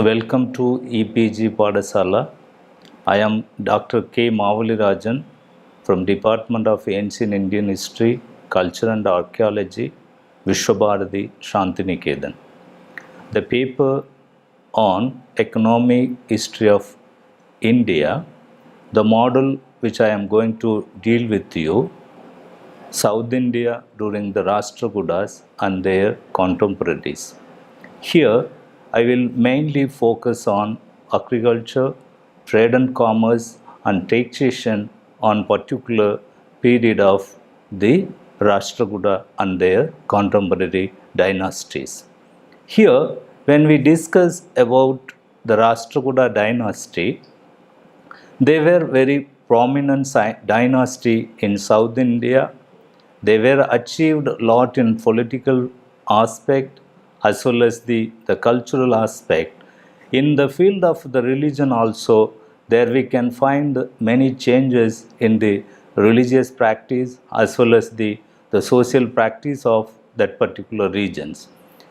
Welcome to EPG Padasala. I am Dr. K. Mavalirajan from Department of Ancient Indian History, Culture and Archaeology, Vishwabharati, Shantiniketan. The paper on Economic History of India, the model which I am going to deal with you, South India during the Rashtrakutas and their contemporaries. Here, I will mainly focus on agriculture, trade and commerce, and taxation on particular period of the Rashtrakuta and their contemporary dynasties. Here, when we discuss about the Rashtrakuta dynasty, they were very prominent dynasty in South India. They were achieved a lot in political aspect as well as the cultural aspect. In the field of the religion also, there we can find many changes in the religious practice as well as the social practice of that particular regions.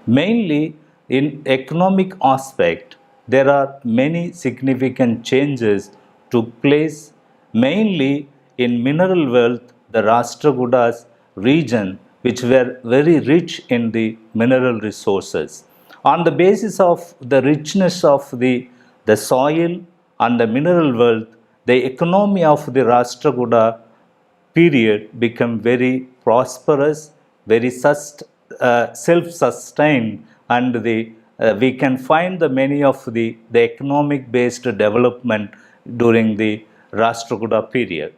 Mainly in economic aspect, there are many significant changes took place. Mainly in mineral wealth, the Rashtrakutas region, which were very rich in the mineral resources. On the basis of the richness of the soil and the mineral wealth, the economy of the Rashtrakuta period become very prosperous, very self-sustained, and we can find the many of the economic-based development during the Rashtrakuta period.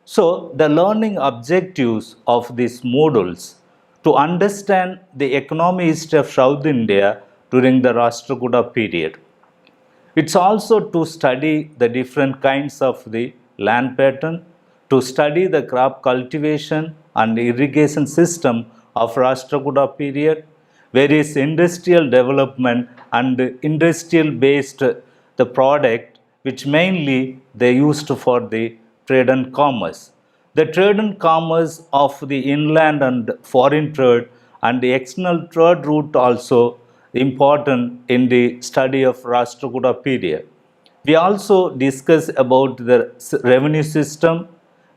So, the learning objectives of these modules to understand the economic history of South India during the Rashtrakuta period. It's also to study the different kinds of the land pattern, to study the crop cultivation and irrigation system of Rashtrakuta period, various industrial development and industrial based the product which mainly they used for the trade and commerce. The trade and commerce of the inland and foreign trade and the external trade route also important in the study of Rashtrakuta period. We also discuss about the revenue system,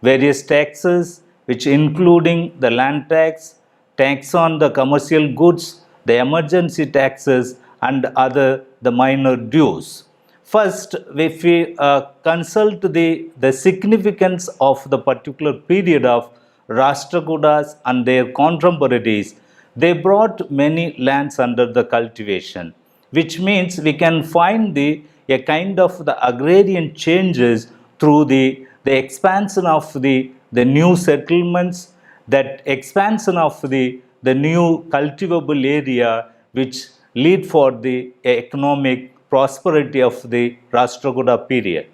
various taxes which including the land tax, tax on the commercial goods, the emergency taxes and other the minor dues. First, if we consult the significance of the particular period of Rashtrakutas and their contemporaries, they brought many lands under the cultivation, which means we can find a kind of the agrarian changes through the expansion of the new settlements, that expansion of the new cultivable area which lead for the economic prosperity of the Rashtrakuta period.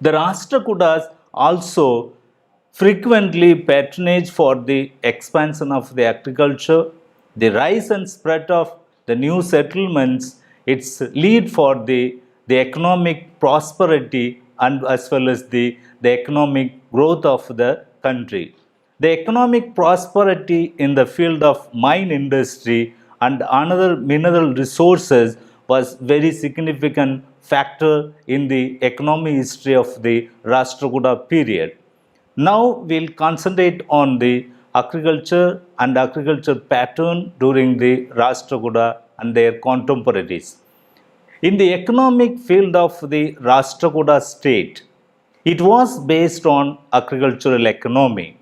The Rashtrakutas also frequently patronage for the expansion of the agriculture, the rise and spread of the new settlements, its lead for the economic prosperity and as well as the economic growth of the country. The economic prosperity in the field of mine industry and another mineral resources was very significant factor in the economic history of the Rashtrakuta period. Now we'll concentrate on the agriculture and agriculture pattern during the Rashtrakuta and their contemporaries. In the economic field of the Rashtrakuta state, it was based on agricultural economy.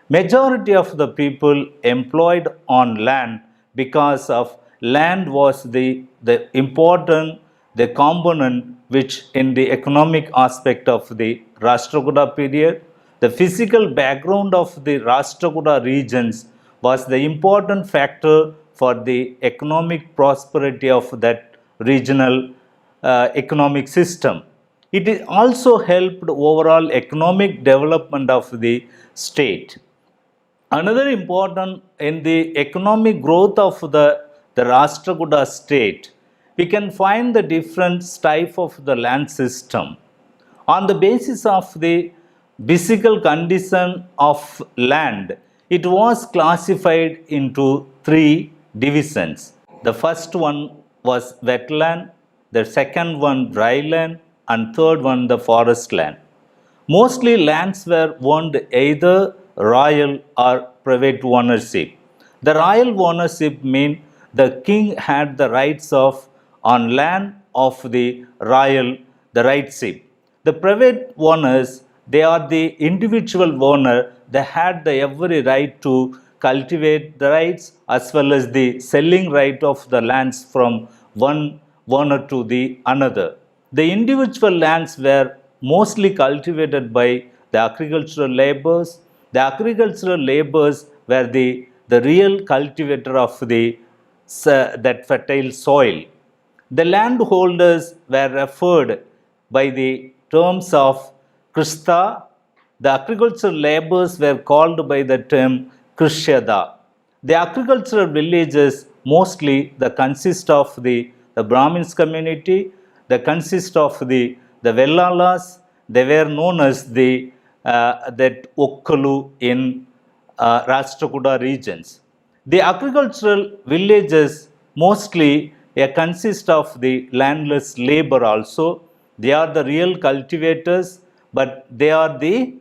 Majority of the people employed on land because of land was the important the component which in the economic aspect of the Rashtrakuta period. The physical background of the Rashtrakuta regions was the important factor for the economic prosperity of that regional economic system. It also helped overall economic development of the state. Another important in the economic growth of the Rashtrakuta state, we can find the different type of the land system. On the basis of the physical condition of land, it was classified into three divisions. The first one was wetland, the second one dry land, and third one the forest land. Mostly lands were owned either royal or private ownership. The royal ownership meant the king had the rights of on land of the royal the rightship. The private owners, they are the individual owner, they had the every right to cultivate the rights as well as the selling right of the lands from one owner to the another. The individual lands were mostly cultivated by the agricultural laborers. The agricultural laborers were the real cultivator of that fertile soil. The landholders were referred by the terms of Krista. The agricultural laborers were called by the term Krishyada. The agricultural villages mostly the consist of the Brahmins community, they consist of the Vellalas, they were known as that Okkalu in Rashtrakuta regions. The agricultural villages mostly consist of the landless labor also. They are the real cultivators, but they are the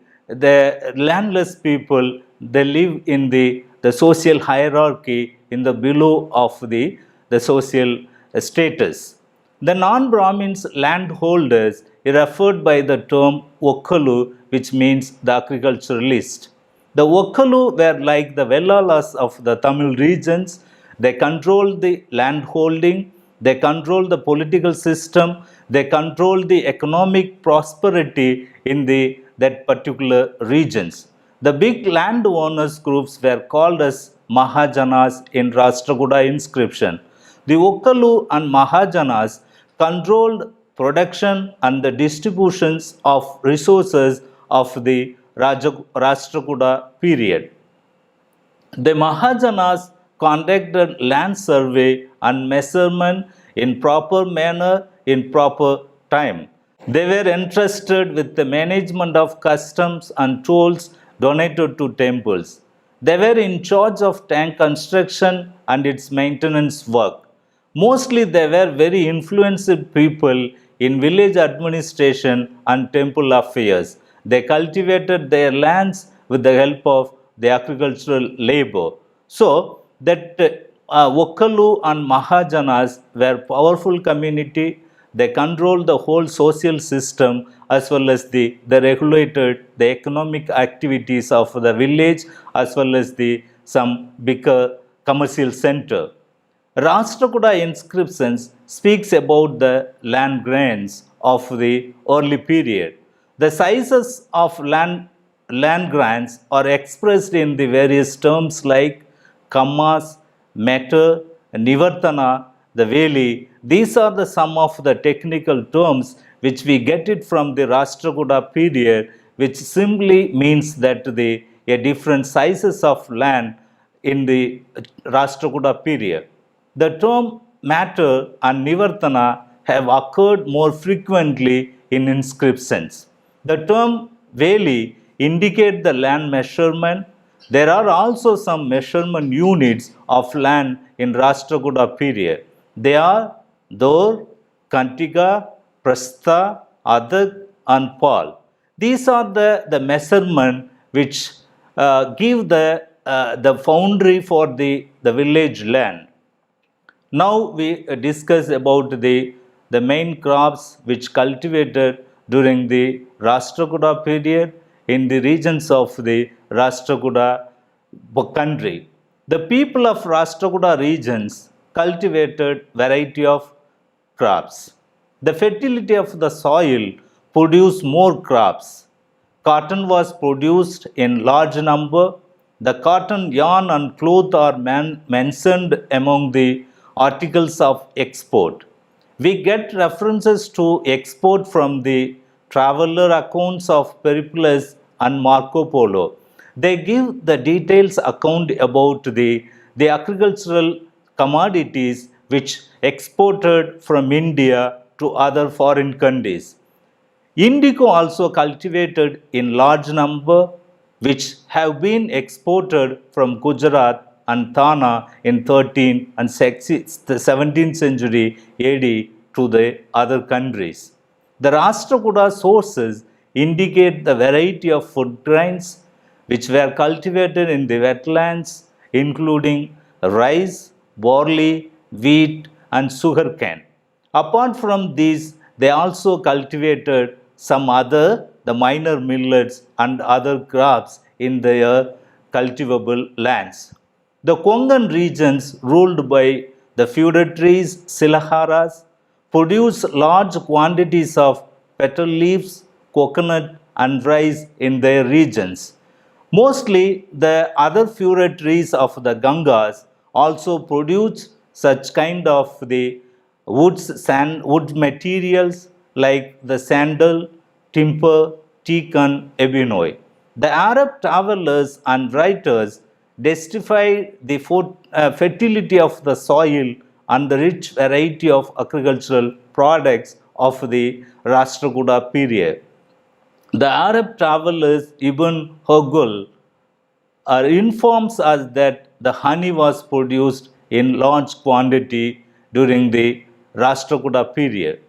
landless people. They live in the social hierarchy in the below of the social status. The non-Brahmins landholders are referred by the term Okkalu, which means the agriculturalist. The Okkalu were like the Vellalas of the Tamil regions. They controlled the land holding, they controlled the political system, they controlled the economic prosperity in that particular regions. The big landowners groups were called as Mahajanas in Rashtrakuta inscription. The Okkalu and Mahajanas controlled production and the distributions of resources of the Rashtrakuta period. The Mahajanas conducted land survey and measurement in proper manner in proper time. They were entrusted with the management of customs and tolls donated to temples. They were in charge of tank construction and its maintenance work. Mostly they were very influential people in village administration and temple affairs. They cultivated their lands with the help of the agricultural labor. So that Okkalu and Mahajanas were powerful community. They controlled the whole social system as well as they regulated the economic activities of the village as well as some bigger commercial center. Rashtrakuta inscriptions speaks about the land grants of the early period. The sizes of land grants are expressed in the various terms like kammas, meter, nivartana, the veli. These are the some of the technical terms which we get it from the Rashtrakuta period, which simply means that the different sizes of land in the Rashtrakuta period. The term matter and nivartana have occurred more frequently in inscriptions. The term veli indicate the land measurement. There are also some measurement units of land in Rashtrakuta period. They are Dor, Kantika, Prastha, Adak and Pal. These are the measurement which give the boundary for the village land. Now we discuss about the main crops which cultivated during the Rashtrakuta period in the regions of the Rashtrakuta country. The people of Rashtrakuta regions cultivated variety of crops. The fertility of the soil produced more crops. Cotton was produced in large number. The cotton, yarn and cloth are mentioned among the articles of export. We get references to export from the traveler accounts of Periplus and Marco Polo. They give the details account about the agricultural commodities which exported from India to other foreign countries. Indigo also cultivated in large number which have been exported from Gujarat and Thana in 13th and 17th century AD to the other countries. The Rashtrakuta sources indicate the variety of food grains which were cultivated in the wetlands, including rice, barley, wheat, and sugarcane. Apart from these, they also cultivated some other, the minor millets and other crops in their cultivable lands. The Konkan regions, ruled by the feudatories Silaharas, produce large quantities of petal leaves, coconut, and rice in their regions. Mostly, the other feudatories of the Gangas also produce such kind of the wood materials like the sandal, timber, teak, and ebonoi. The Arab travelers and writers testify the fertility of the soil and the rich variety of agricultural products of the Rashtrakuta period. The Arab travelers Ibn Hogul informs us that the honey was produced in large quantity during the Rashtrakuta period.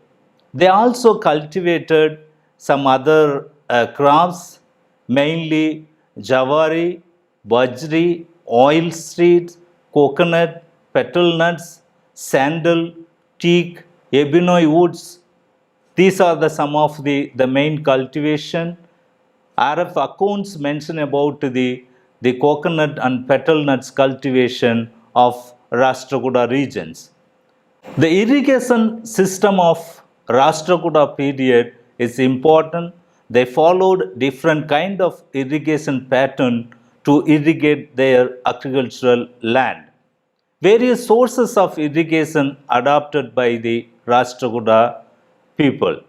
They also cultivated some other crops, mainly jawari, bajri, oil seeds, coconut, petal nuts, sandal, teak, ebonoi woods. These are some of the main cultivation. Arab accounts mention about the coconut and petal nuts cultivation of Rashtrakuta regions. The irrigation system of Rashtrakuta period is important. They followed different kind of irrigation pattern to irrigate their agricultural land. Various sources of irrigation adopted by the Rashtrakuta people.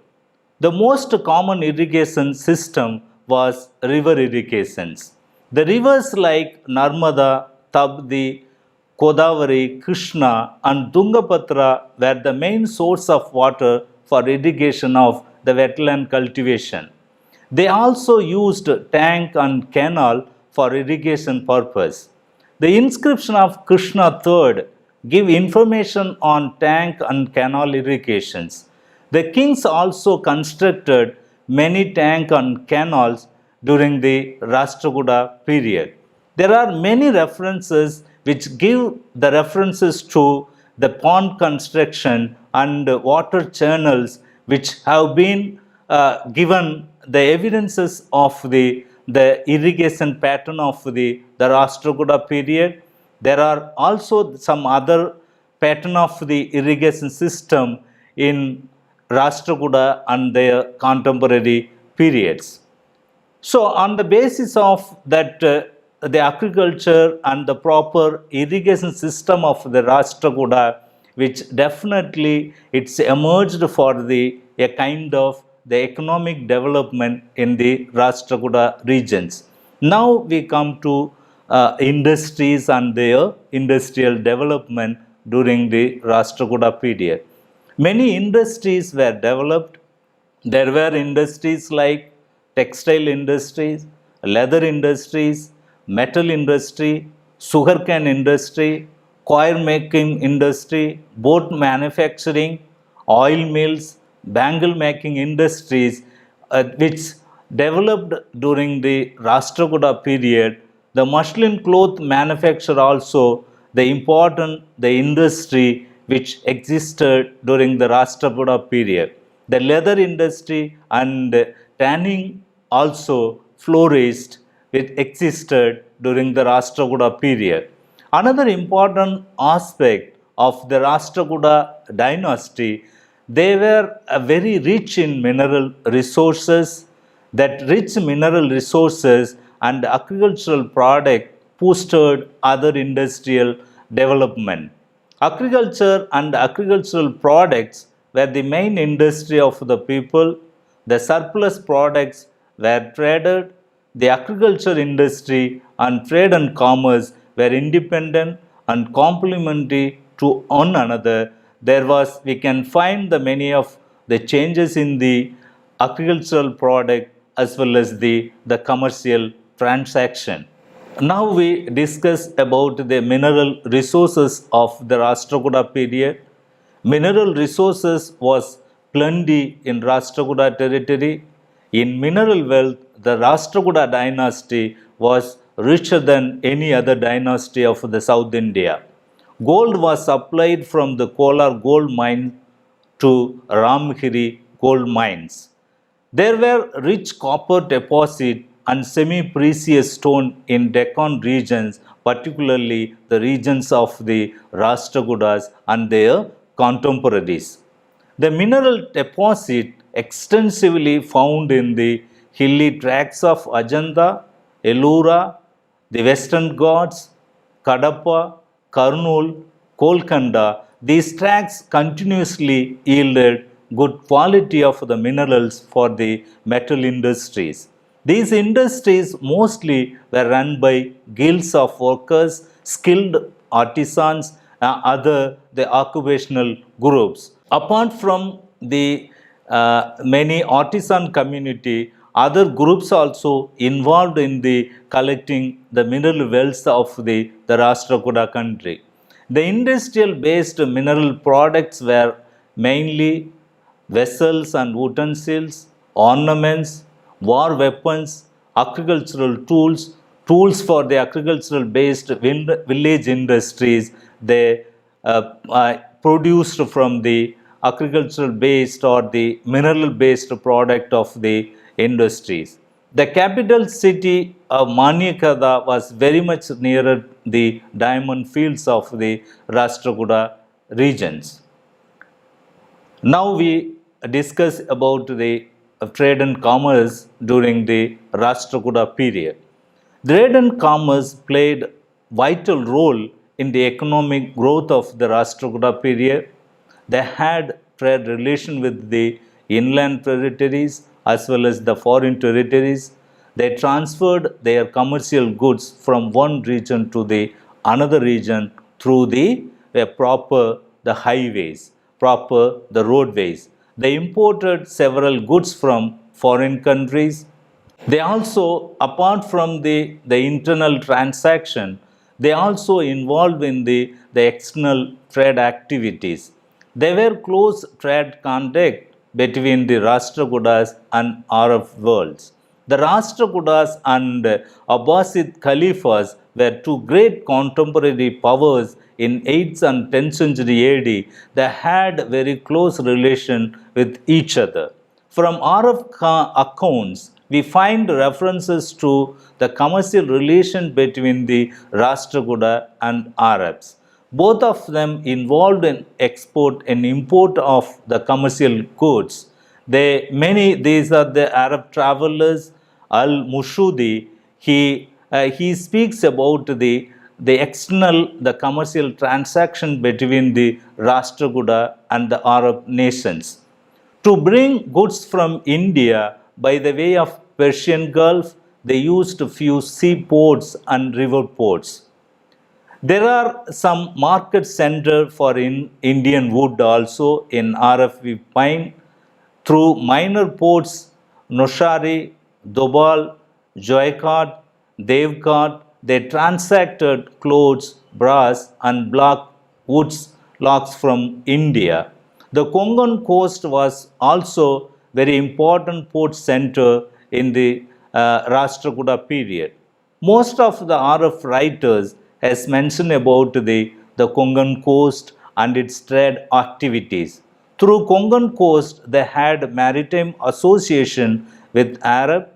The most common irrigation system was river irrigations. The rivers like Narmada, Tabdi, Godavari, Krishna, and Tungabhadra were the main source of water for irrigation of the wetland cultivation. They also used tank and canal for irrigation purpose. The inscription of Krishna III give information on tank and canal irrigations. The kings also constructed many tank and canals during the Rashtrakuta period. There are many references which give the references to the pond construction and water channels which have been given the evidences of the irrigation pattern of the Rashtrakuta period. There are also some other pattern of the irrigation system in Rashtrakuta and their contemporary periods. So, on the basis of that, the agriculture and the proper irrigation system of the Rashtrakuta, which definitely it's emerged for a kind of the economic development in the Rashtrakuta regions. Now we come to industries and their industrial development during the Rashtrakuta period. Many industries were developed. There were industries like textile industries, leather industries, metal industry, sugarcane industry, coir making industry, boat manufacturing, oil mills, bangle making industries, which developed during the Rashtrakuta period. The muslin cloth manufacture also the important the industry which existed during the Rashtrakuta period. The leather industry and tanning also flourished, which existed during the Rashtrakuta period. Another important aspect of the Rashtrakuta dynasty, they were very rich in mineral resources. That rich mineral resources and agricultural product boosted other industrial development. Agriculture and agricultural products were the main industry of the people. The surplus products were traded. The agriculture industry and trade and commerce were independent and complementary to one another. We can find the many of the changes in the agricultural product as well as the commercial transaction. Now we discuss about the mineral resources of the Rashtrakuta period. Mineral resources was plenty in Rashtrakuta territory. In mineral wealth, the Rashtrakuta dynasty was richer than any other dynasty of the South India. Gold was supplied from the Kolar gold mine to Ramgiri gold mines. There were rich copper deposit and semi-precious stone in Deccan regions, particularly the regions of the Rashtrakutas and their contemporaries. The mineral deposit extensively found in the hilly tracts of Ajanta, Ellora, the Western Ghats, Kadapa, Kurnool, Kolkanda, these tracts continuously yielded good quality of the minerals for the metal industries. These industries mostly were run by guilds of workers, skilled artisans, and other the occupational groups. Apart from the many artisan community, other groups also involved in the collecting the mineral wealth of the Rashtrakuta country. The industrial based mineral products were mainly vessels and utensils, ornaments, war weapons, agricultural tools, tools for the agricultural based village industries. They produced from the agricultural based or the mineral based product of the industries. The capital city of Manyakada was very much nearer the diamond fields of the Rashtrakuta regions. Now we discuss about the trade and commerce during the Rashtrakuta period. Trade and commerce played vital role in the economic growth of the Rashtrakuta period. They had trade relation with the inland territories as well as the foreign territories. They transferred their commercial goods from one region to the another region through the proper the highways, proper the roadways. They imported several goods from foreign countries. They also, apart from the internal transaction, they also involved in the external trade activities. There were close trade contact between the Rashtrakutas and Arab worlds. The Rashtrakutas and Abbasid Khalifas were two great contemporary powers in 8th and 10th century AD. They had very close relation with each other. From Arab accounts, we find references to the commercial relation between the Rashtrakuta and Arabs. Both of them involved in export and import of the commercial goods. These are the Arab travelers. Al-Mushudi, he speaks about the external, the commercial transaction between the Rashtrakuta and the Arab nations. To bring goods from India by the way of Persian Gulf, they used few seaports and river ports. There are some market center for Indian wood also in RFV pine. Through minor ports, Noshari, Dobal, Joycott, Devcott, they transacted clothes, brass and block woods logs from India. The Konkan coast was also very important port center in the Rashtrakuta period. Most of the Arab writers has mentioned about the Konkan coast and its trade activities. Through Konkan coast, they had maritime association with Arab,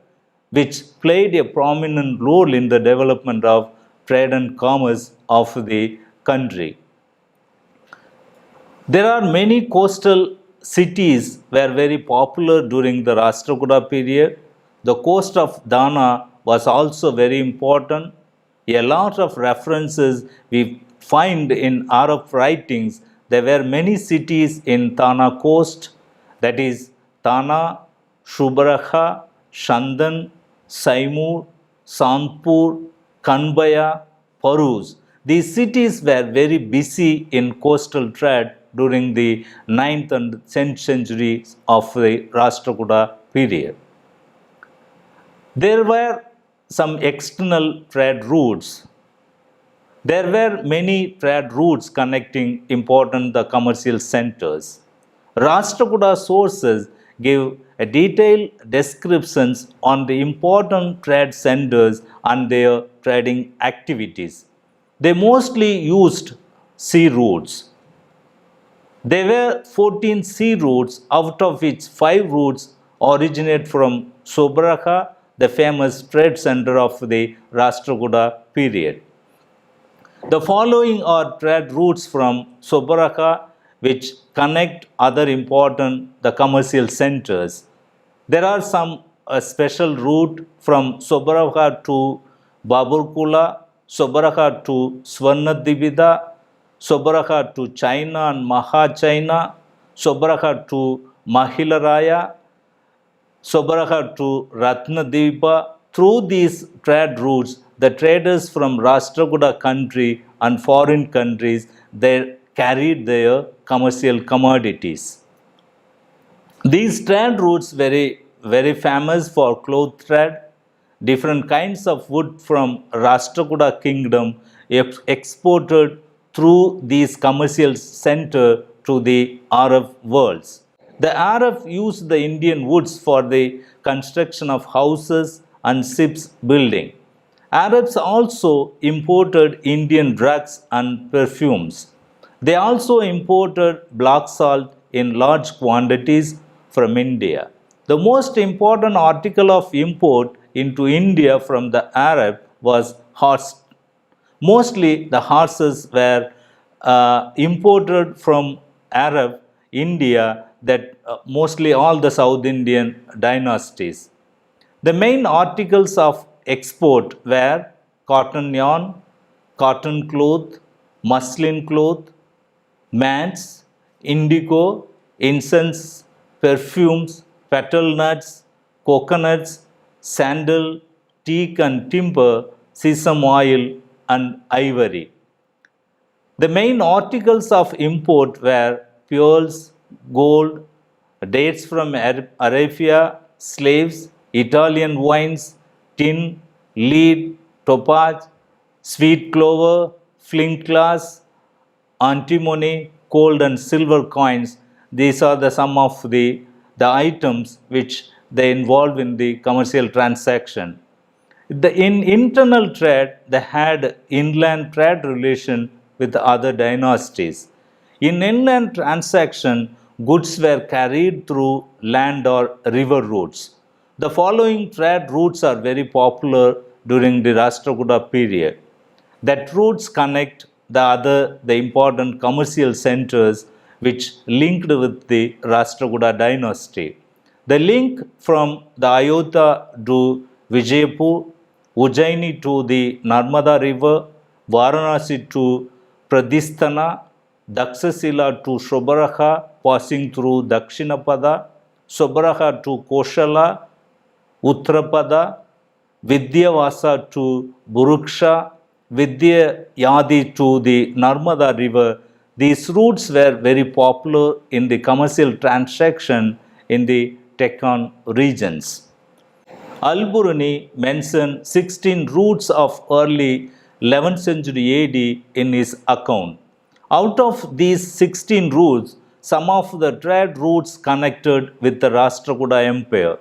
which played a prominent role in the development of trade and commerce of the country. There are many coastal cities were very popular during the Rashtrakuta period. The coast of Dana was also very important. A lot of references we find in Arab writings. There were many cities in Tana coast, that is Tana, Shubaraha, Shandan, Saimur, Sanpur, Kanbaya, Paruz. These cities were very busy in coastal trade during the 9th and 10th centuries of the Rashtrakuta period. There were some external trade routes. There were many trade routes connecting important the commercial centers. Rashtrakuta sources give a detailed descriptions on the important trade centers and their trading activities. They mostly used sea routes. There were 14 sea routes, out of which 5 routes originate from Sobraha, the famous trade center of the Rashtrakuta period. The following are trade routes from Sobraha which connect other important the commercial centers. There are some special route from Sobraha to Baburkula, Sobraha to Swarnadivida, Sobraha to China and Maha China, Sobraha to Mahilaraya, Sobaraha to Ratnadeepa. Through these trade routes, the traders from Rashtrakuta country and foreign countries they carried their commercial commodities. These trade routes very famous for cloth trade. Different kinds of wood from Rashtrakuta kingdom exported through these commercial center to the Arab worlds. The Arab used the Indian woods for the construction of houses and ships building. Arabs also imported Indian drugs and perfumes. They also imported black salt in large quantities from India. The most important article of import into India from the Arab was horse. Mostly the horses were imported from Arab India, that mostly all the South Indian dynasties. The main articles of export were cotton yarn, cotton cloth, muslin cloth, mats, indigo, incense, perfumes, petal nuts, coconuts, sandal, teak and timber, sesame oil, and ivory. The main articles of import were pearls, gold, dates from Arabia, slaves, Italian wines, tin, lead, topaz, sweet clover, flint glass, antimony, gold and silver coins. These are the some of the items which they involve in the commercial transaction. In internal trade, they had inland trade relation with other dynasties. In inland transaction, goods were carried through land or river routes. The following trade routes are very popular during the Rashtrakuta period. That routes connect the important commercial centers which linked with the Rashtrakuta dynasty. The link from the Ayodhya to Vijayapur, Ujjaini to the Narmada river, Varanasi to Pradisthana, Dakshashila to Sobaraha passing through Dakshinapada, Sobaraha to Koshala, Uttrapada, Vidyavasa to Buruksha, Vidyayadi to the Narmada river. These routes were very popular in the commercial transaction in the Deccan regions. Al-Biruni mentioned 16 routes of early 11th century AD in his account. Out of these 16 routes, some of the trade routes connected with the Rashtrakuta Empire.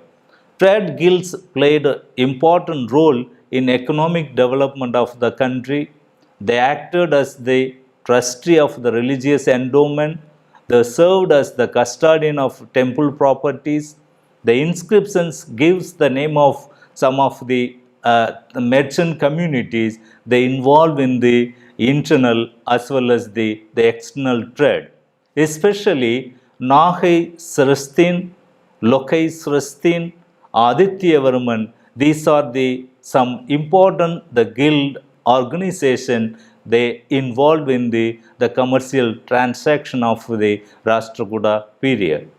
Trade guilds played an important role in economic development of the country. They acted as the trustee of the religious endowment. They served as the custodian of temple properties. The inscriptions gives the name of some of the merchant communities they involve in the internal as well as the external trade. Especially Nahai Srastin, Lokai Srastin, Adityavarman, these are the some important the guild organization they involved in the commercial transaction of the Rashtrakuta period.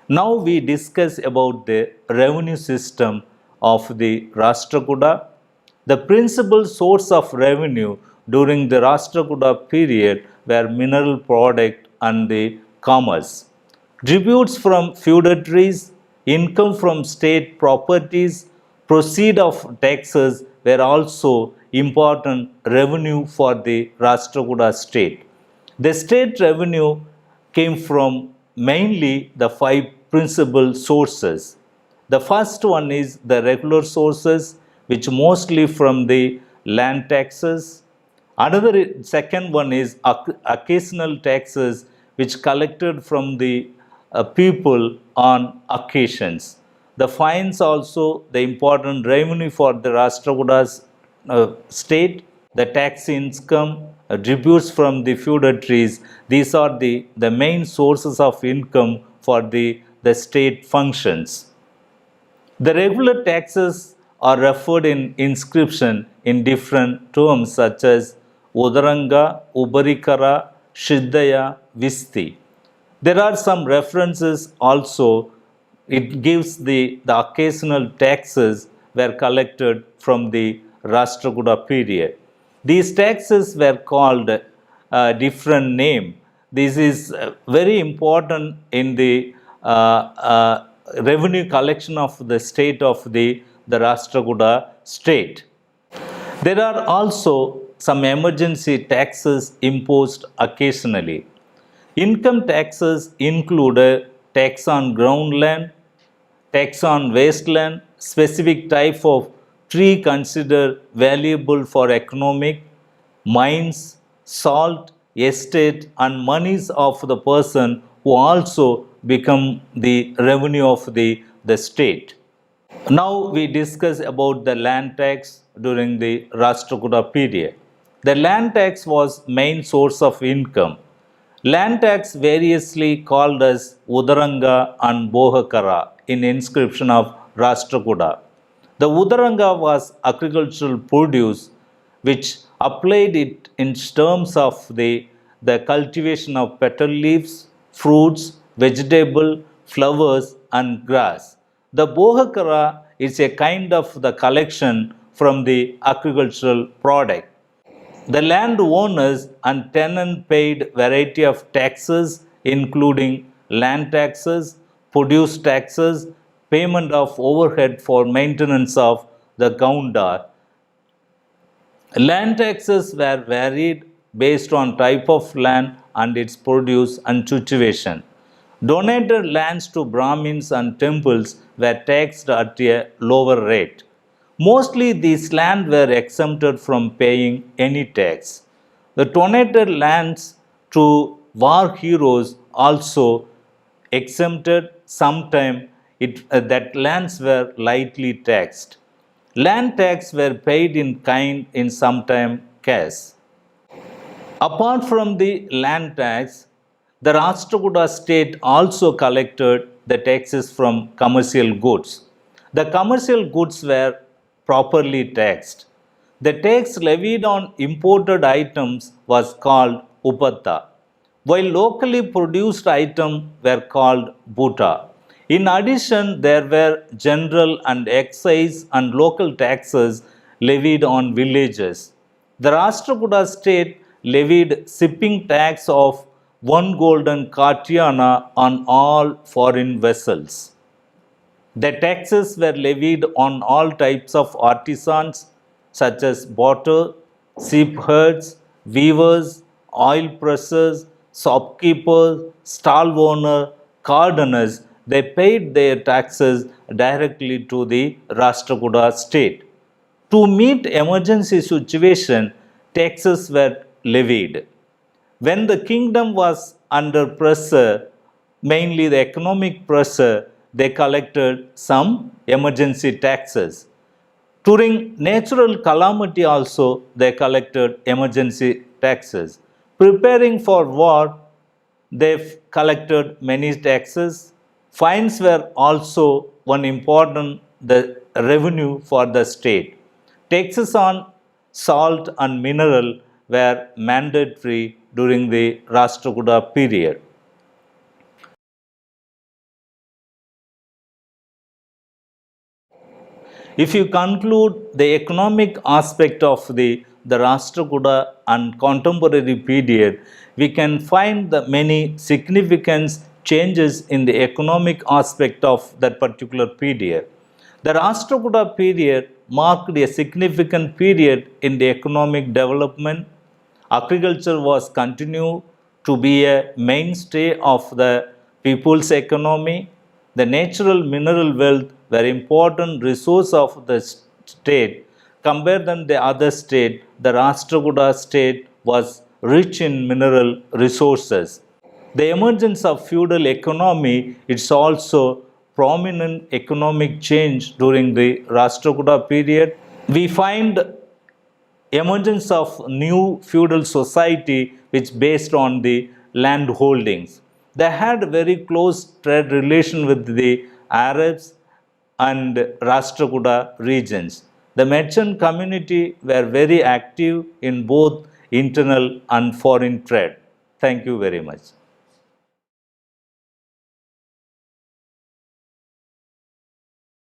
Now we discuss about the revenue system of the Rashtrakuta. The principal source of revenue during the Rashtrakuta period were mineral product and the commerce. Tributes from feudatories, income from state properties, proceeds of taxes were also important revenue for the Rashtrakuta state. The state revenue came from mainly the five principal sources. The first one is the regular sources, which mostly from the land taxes. Second one is occasional taxes, which collected from the people on occasions. The fines also the important revenue for the Rashtrakuda's state, the tax income, tributes from the feudatories. These are the main sources of income for the state functions. The regular taxes are referred in inscription in different terms such as Udaranga, Ubarikara, Shiddaya, Visti. There are some references also. It gives the occasional taxes were collected from the Rashtrakuta period. These taxes were called a different name. This is very important in the revenue collection of the state of the Rashtrakuta state. There are also some emergency taxes imposed occasionally. Income taxes include a tax on ground land, tax on wasteland, specific type of tree considered valuable for economic, mines, salt, estate, and monies of the person who also become the revenue of the state. Now we discuss about the land tax during the Rashtrakuta period. The land tax was main source of income. Land tax variously called as Udaranga and Bohakara in inscription of Rashtrakuta. The Udaranga was agricultural produce which applied it in terms of the cultivation of petal leaves, fruits, vegetable, flowers and grass. The Bohakara is a kind of the collection from the agricultural product. The landowners and tenant paid variety of taxes including land taxes, produce taxes, payment of overhead for maintenance of the Gaundar. Land taxes were varied based on type of land and its produce and situation. Donated lands to Brahmins and temples were taxed at a lower rate. Mostly these lands were exempted from paying any tax. The donated lands to war heroes also exempted. Sometime that lands were lightly taxed. Land tax were paid in kind in sometime cash. Apart from the land tax, the Rashtrakuta state also collected the taxes from commercial goods. The commercial goods were properly taxed. The tax levied on imported items was called Upatta, while locally produced items were called Bhuta. In addition, there were general and excise and local taxes levied on villages. The Rashtrakuta state levied shipping tax of 1 golden Katyana on all foreign vessels. The taxes were levied on all types of artisans such as potter, sheep herds, weavers, oil pressers, shopkeepers, stall owner, gardeners. They paid their taxes directly to the Rashtrakuta state. To meet emergency situation, taxes were levied. When the kingdom was under pressure, mainly the economic pressure, they collected some emergency taxes. During natural calamity also, they collected emergency taxes. Preparing for war, they collected many taxes. Fines were also one important the revenue for the state. Taxes on salt and mineral were mandatory during the Rashtrakuta period. If you conclude the economic aspect of the Rashtrakuta and contemporary period, we can find the many significant changes in the economic aspect of that particular period. The Rashtrakuta period marked a significant period in the economic development. Agriculture was continued to be a mainstay of the people's economy. The natural mineral wealth were important resource of the state. Compared than the other state, the Rashtrakuta state was rich in mineral resources. The emergence of feudal economy is also prominent economic change during the Rashtrakuta period. We find emergence of new feudal society which based on the land holdings. They had very close trade relation with the Arabs and Rashtrakuta regions. The merchant community were very active in both internal and foreign trade. Thank you very much.